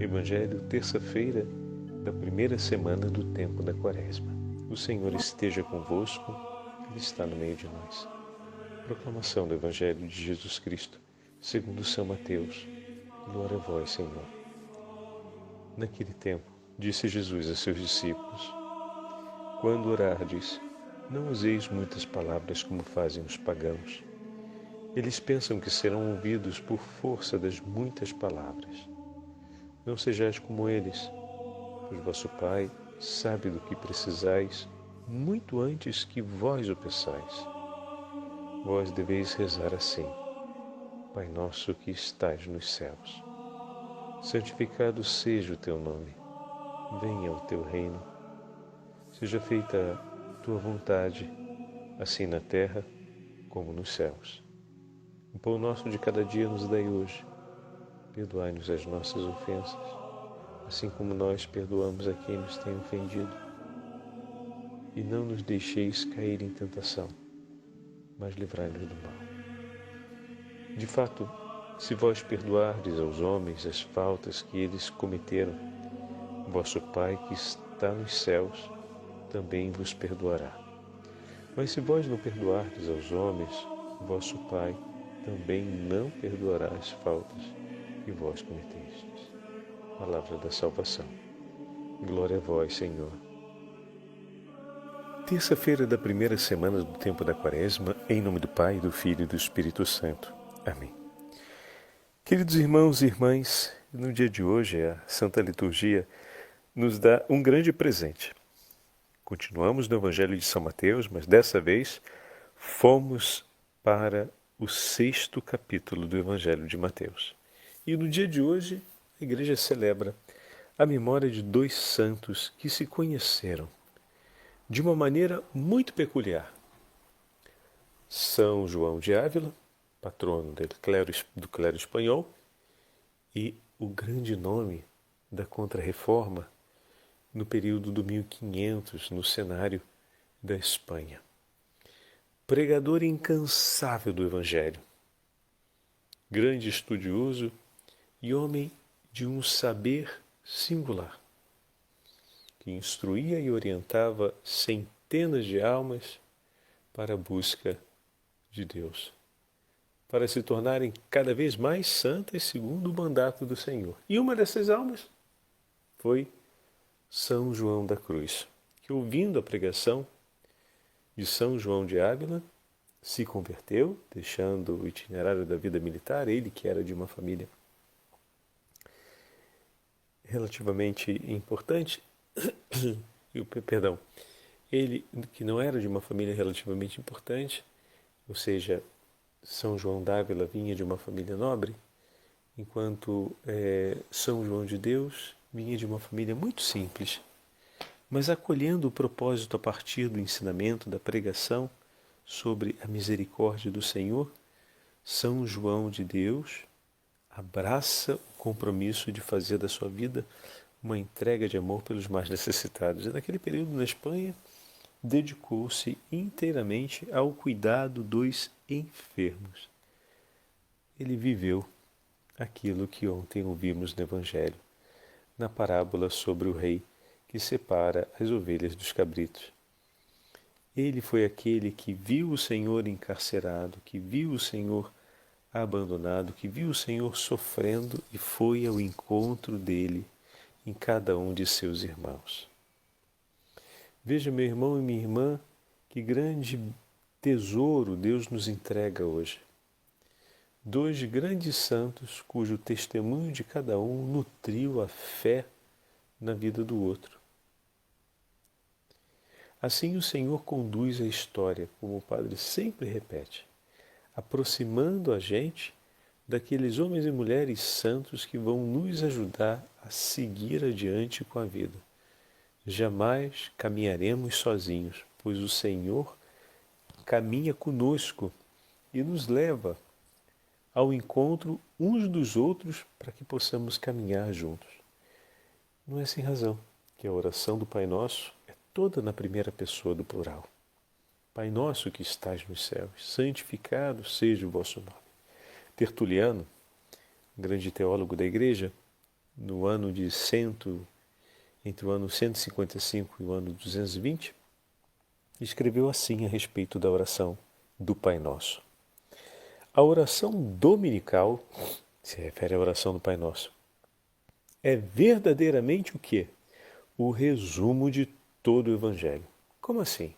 Evangelho, terça-feira da primeira semana do tempo da Quaresma. O Senhor esteja convosco, Ele está no meio de nós. Proclamação do Evangelho de Jesus Cristo, segundo São Mateus. Glória a vós, Senhor. Naquele tempo, disse Jesus a seus discípulos: Quando orardes, não useis muitas palavras como fazem os pagãos. Eles pensam que serão ouvidos por força das muitas palavras. Não sejais como eles, pois vosso Pai sabe do que precisais muito antes que vós o peçais. Vós deveis rezar assim: Pai nosso que estais nos céus, santificado seja o teu nome. Venha o teu reino. Seja feita a tua vontade, assim na terra como nos céus. O pão nosso de cada dia nos dai hoje. Perdoai-nos as nossas ofensas, assim como nós perdoamos a quem nos tem ofendido. E não nos deixeis cair em tentação, mas livrai-nos do mal. De fato, se vós perdoardes aos homens as faltas que eles cometeram, vosso Pai que está nos céus também vos perdoará. Mas se vós não perdoardes aos homens, vosso Pai também não perdoará as faltas que vós cometestes. Palavra da salvação. Glória a vós, Senhor. Terça-feira da primeira semana do tempo da Quaresma, em nome do Pai, do Filho e do Espírito Santo. Amém. Queridos irmãos e irmãs, no dia de hoje a Santa Liturgia nos dá um grande presente. Continuamos no Evangelho de São Mateus, mas dessa vez fomos para o 6º capítulo do Evangelho de Mateus. E no dia de hoje, a Igreja celebra a memória de 2 santos que se conheceram de uma maneira muito peculiar. São João de Ávila, patrono do clero espanhol, e o grande nome da Contra-Reforma no período do 1500, no cenário da Espanha. Pregador incansável do Evangelho, grande estudioso e homem de um saber singular, que instruía e orientava centenas de almas para a busca de Deus, para se tornarem cada vez mais santas segundo o mandato do Senhor. E uma dessas almas foi São João da Cruz, que ouvindo a pregação de São João de Ávila, se converteu, deixando o itinerário da vida militar, ele que era de uma família relativamente importante, ele que não era de uma família relativamente importante, ou seja, São João d'Ávila vinha de uma família nobre, enquanto São João de Deus vinha de uma família muito simples, mas acolhendo o propósito a partir do ensinamento, da pregação sobre a misericórdia do Senhor, São João de Deus abraça o compromisso de fazer da sua vida uma entrega de amor pelos mais necessitados. E naquele período na Espanha, dedicou-se inteiramente ao cuidado dos enfermos. Ele viveu aquilo que ontem ouvimos no Evangelho, na parábola sobre o rei que separa as ovelhas dos cabritos. Ele foi aquele que viu o Senhor encarcerado, que viu o Senhor abandonado, que viu o Senhor sofrendo e foi ao encontro dele em cada um de seus irmãos. Veja, meu irmão e minha irmã, que grande tesouro Deus nos entrega hoje. 2 grandes santos cujo testemunho de cada um nutriu a fé na vida do outro. Assim o Senhor conduz a história, como o Padre sempre repete, aproximando a gente daqueles homens e mulheres santos que vão nos ajudar a seguir adiante com a vida. Jamais caminharemos sozinhos, pois o Senhor caminha conosco e nos leva ao encontro uns dos outros para que possamos caminhar juntos. Não é sem razão que a oração do Pai Nosso é toda na primeira pessoa do plural. Pai nosso que estais nos céus, santificado seja o vosso nome. Tertuliano, grande teólogo da Igreja, no ano de entre o ano 155 e o ano 220, escreveu assim a respeito da oração do Pai Nosso. A oração dominical, se refere à oração do Pai Nosso, é verdadeiramente o quê? O resumo de todo o Evangelho. Como assim?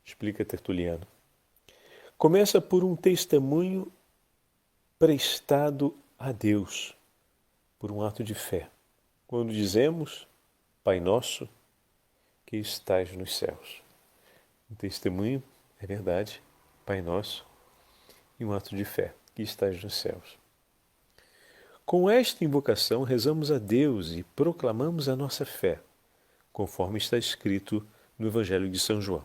Explica Tertuliano. Começa por um testemunho prestado a Deus, por um ato de fé. Quando dizemos, Pai Nosso, que estás nos céus. Um testemunho, é verdade, Pai Nosso, e um ato de fé, que estás nos céus. Com esta invocação, rezamos a Deus e proclamamos a nossa fé, conforme está escrito no Evangelho de São João.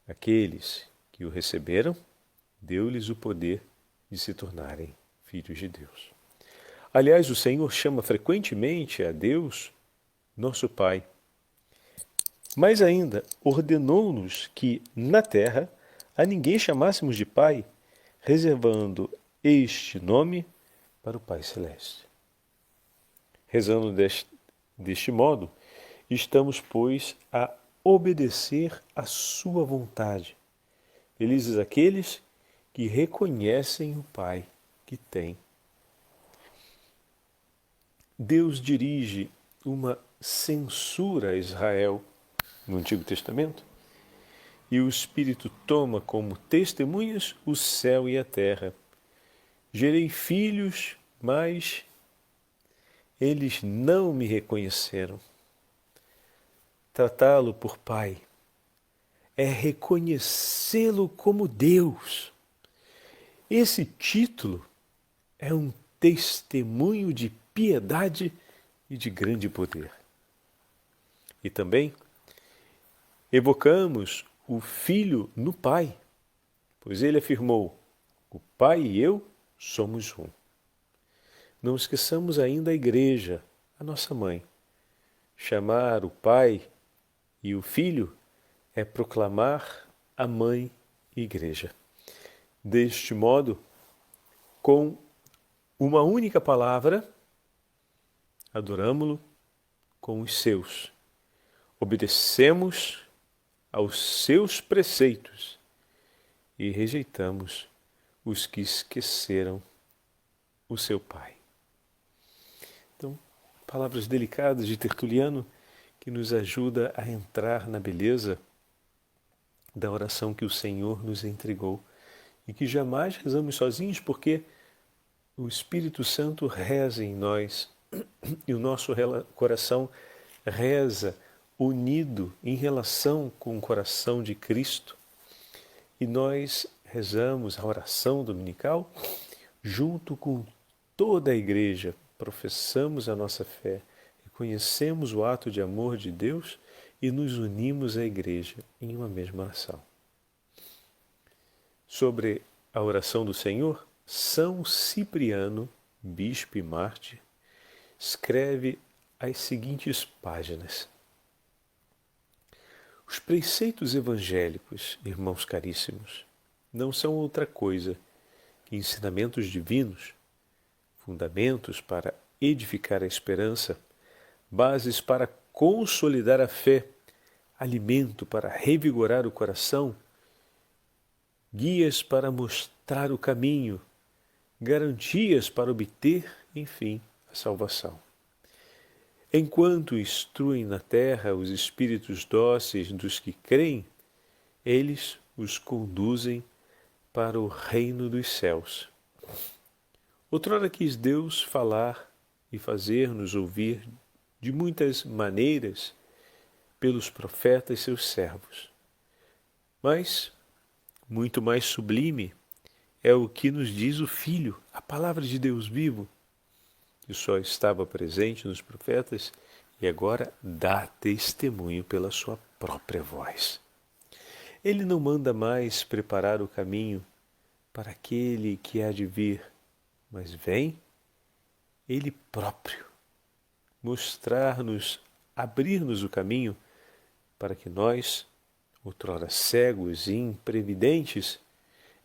Aqueles que o receberam, deu-lhes o poder de se tornarem filhos de Deus. Aliás, o Senhor chama frequentemente a Deus nosso Pai. Mais ainda, ordenou-nos que, na terra, a ninguém chamássemos de Pai, reservando este nome para o Pai Celeste. Rezando deste modo, estamos, pois, a obedecer à sua vontade. Felizes aqueles que reconhecem o Pai que têm. Deus dirige uma censura a Israel no Antigo Testamento e o Espírito toma como testemunhas o céu e a terra. Gerei filhos, mas eles não me reconheceram. Tratá-lo por Pai é reconhecê-lo como Deus. Esse título é um testemunho de piedade e de grande poder. E também evocamos o Filho no Pai, pois ele afirmou: o Pai e eu somos um. Não esqueçamos ainda a Igreja, a nossa mãe. Chamar o Pai e o Filho é proclamar a Mãe Igreja. Deste modo, com uma única palavra, adoramo-lo com os seus. Obedecemos aos seus preceitos e rejeitamos os que esqueceram o seu Pai. Então, palavras delicadas de Tertuliano que nos ajuda a entrar na beleza da oração que o Senhor nos entregou e que jamais rezamos sozinhos, porque o Espírito Santo reza em nós e o nosso coração reza unido em relação com o coração de Cristo. E nós rezamos a oração dominical junto com toda a Igreja, professamos a nossa fé, reconhecemos o ato de amor de Deus e nos unimos à Igreja em uma mesma oração. Sobre a oração do Senhor, São Cipriano, bispo e mártir, escreve as seguintes páginas. Os preceitos evangélicos, irmãos caríssimos, não são outra coisa que ensinamentos divinos, fundamentos para edificar a esperança, bases para consolidar a fé, alimento para revigorar o coração, guias para mostrar o caminho, garantias para obter, enfim, a salvação. Enquanto instruem na terra os espíritos dóceis dos que creem, eles os conduzem para o reino dos céus. Outrora quis Deus falar e fazer-nos ouvir de muitas maneiras pelos profetas seus servos. Mas muito mais sublime é o que nos diz o Filho, a palavra de Deus vivo, que só estava presente nos profetas e agora dá testemunho pela sua própria voz. Ele não manda mais preparar o caminho para aquele que há de vir, mas vem ele próprio mostrar-nos, abrir-nos o caminho para que nós, outrora cegos e imprevidentes,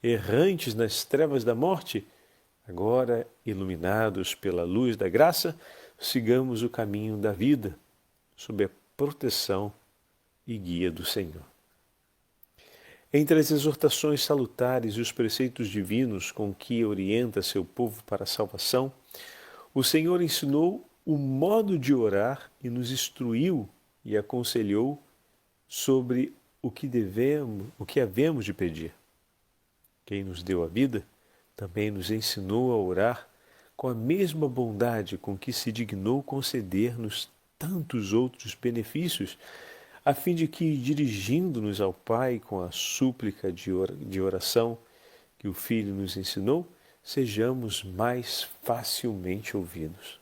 errantes nas trevas da morte, Agora, iluminados pela luz da graça, sigamos o caminho da vida, sob a proteção e guia do Senhor. Entre as exortações salutares e os preceitos divinos com que orienta seu povo para a salvação, o Senhor ensinou o modo de orar e nos instruiu e aconselhou sobre o que havemos de pedir. Quem nos deu a vida também nos ensinou a orar com a mesma bondade com que se dignou conceder-nos tantos outros benefícios, a fim de que, dirigindo-nos ao Pai com a súplica de oração que o Filho nos ensinou, sejamos mais facilmente ouvidos.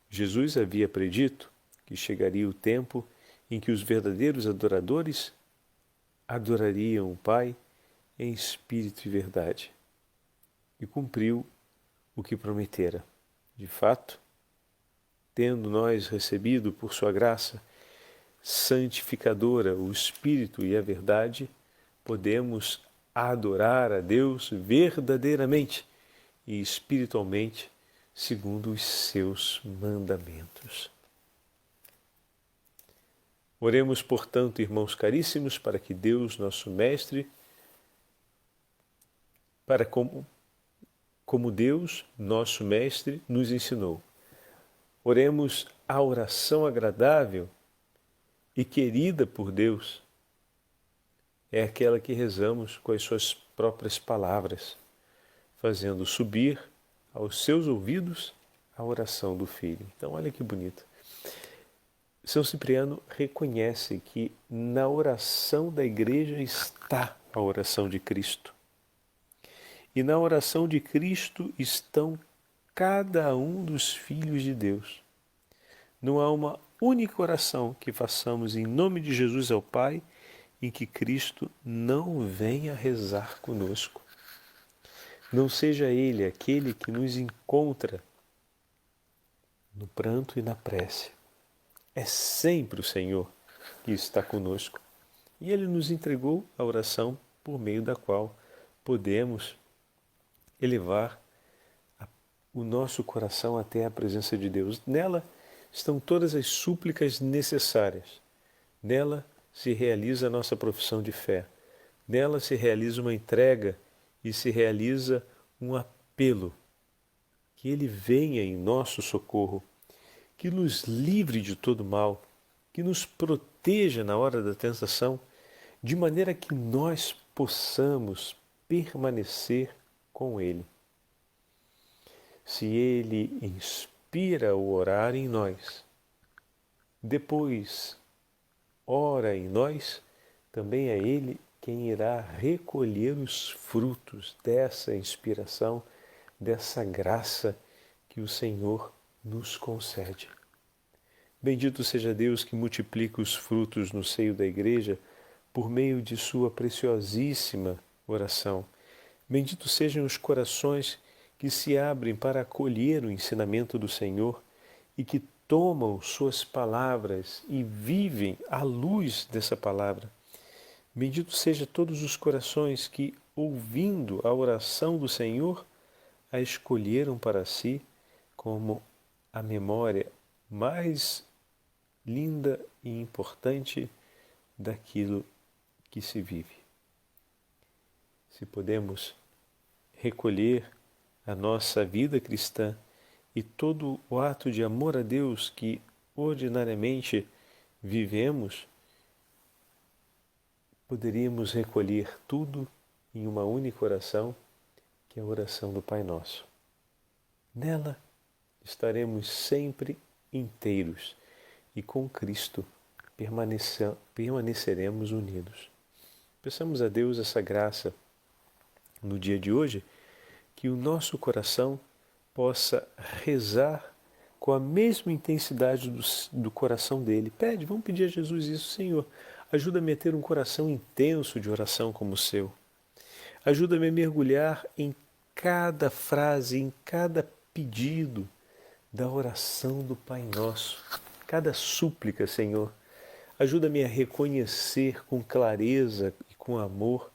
Jesus havia predito que chegaria o tempo em que os verdadeiros adoradores adorariam o Pai em espírito e verdade, e cumpriu o que prometera. De fato, tendo nós recebido por sua graça santificadora o Espírito e a verdade, podemos adorar a Deus verdadeiramente e espiritualmente, segundo os seus mandamentos. Oremos, portanto, irmãos caríssimos, para que Deus, nosso Mestre, como Deus, nosso Mestre, nos ensinou. Oremos a oração agradável e querida por Deus. É aquela que rezamos com as suas próprias palavras, fazendo subir aos seus ouvidos a oração do Filho. Então, olha que bonito. São Cipriano reconhece que na oração da Igreja está a oração de Cristo. E na oração de Cristo estão cada um dos filhos de Deus. Não há uma única oração que façamos em nome de Jesus ao Pai em que Cristo não venha rezar conosco. Não seja Ele aquele que nos encontra no pranto e na prece. É sempre o Senhor que está conosco. E Ele nos entregou a oração por meio da qual podemos elevar o nosso coração até a presença de Deus. Nela estão todas as súplicas necessárias. Nela se realiza a nossa profissão de fé. Nela se realiza uma entrega e se realiza um apelo. Que Ele venha em nosso socorro, que nos livre de todo mal, que nos proteja na hora da tentação, de maneira que nós possamos permanecer com Ele. Se Ele inspira o orar em nós, depois ora em nós, também é Ele quem irá recolher os frutos dessa inspiração, dessa graça que o Senhor nos concede. Bendito seja Deus que multiplica os frutos no seio da Igreja por meio de sua preciosíssima oração. Benditos sejam os corações que se abrem para acolher o ensinamento do Senhor e que tomam suas palavras e vivem à luz dessa palavra. Bendito seja todos os corações que, ouvindo a oração do Senhor, a escolheram para si como a memória mais linda e importante daquilo que se vive. Se podemos recolher a nossa vida cristã e todo o ato de amor a Deus que ordinariamente vivemos, poderíamos recolher tudo em uma única oração, que é a oração do Pai Nosso. Nela estaremos sempre inteiros e com Cristo permaneceremos unidos. Peçamos a Deus essa graça no dia de hoje, que o nosso coração possa rezar com a mesma intensidade do coração dele. Vamos pedir a Jesus isso: Senhor, ajuda-me a ter um coração intenso de oração como o seu. Ajuda-me a mergulhar em cada frase, em cada pedido da oração do Pai Nosso, cada súplica, Senhor. Ajuda-me a reconhecer com clareza e com amor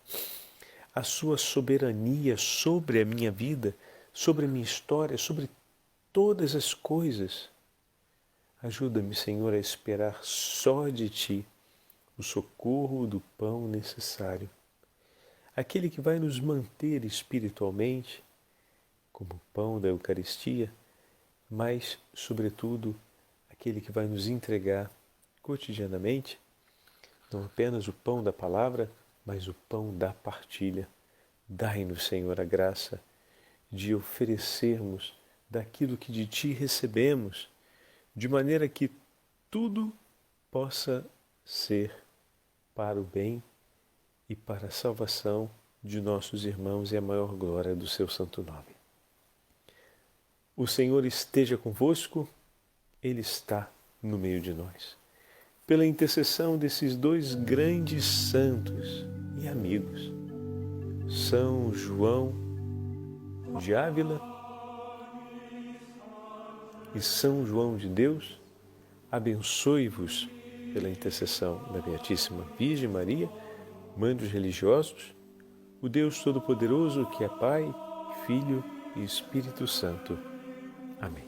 a sua soberania sobre a minha vida, sobre a minha história, sobre todas as coisas. Ajuda-me, Senhor, a esperar só de Ti o socorro do pão necessário, aquele que vai nos manter espiritualmente, como o pão da Eucaristia, mas, sobretudo, aquele que vai nos entregar cotidianamente, não apenas o pão da palavra, mas o pão da partilha. Dai-nos, Senhor, a graça de oferecermos daquilo que de Ti recebemos, de maneira que tudo possa ser para o bem e para a salvação de nossos irmãos e a maior glória do Seu santo nome. O Senhor esteja convosco, Ele está no meio de nós. Pela intercessão desses dois grandes santos e amigos, São João de Ávila e São João de Deus, abençoe-vos pela intercessão da Beatíssima Virgem Maria, Mãe dos religiosos, o Deus Todo-Poderoso, que é Pai, Filho e Espírito Santo. Amém.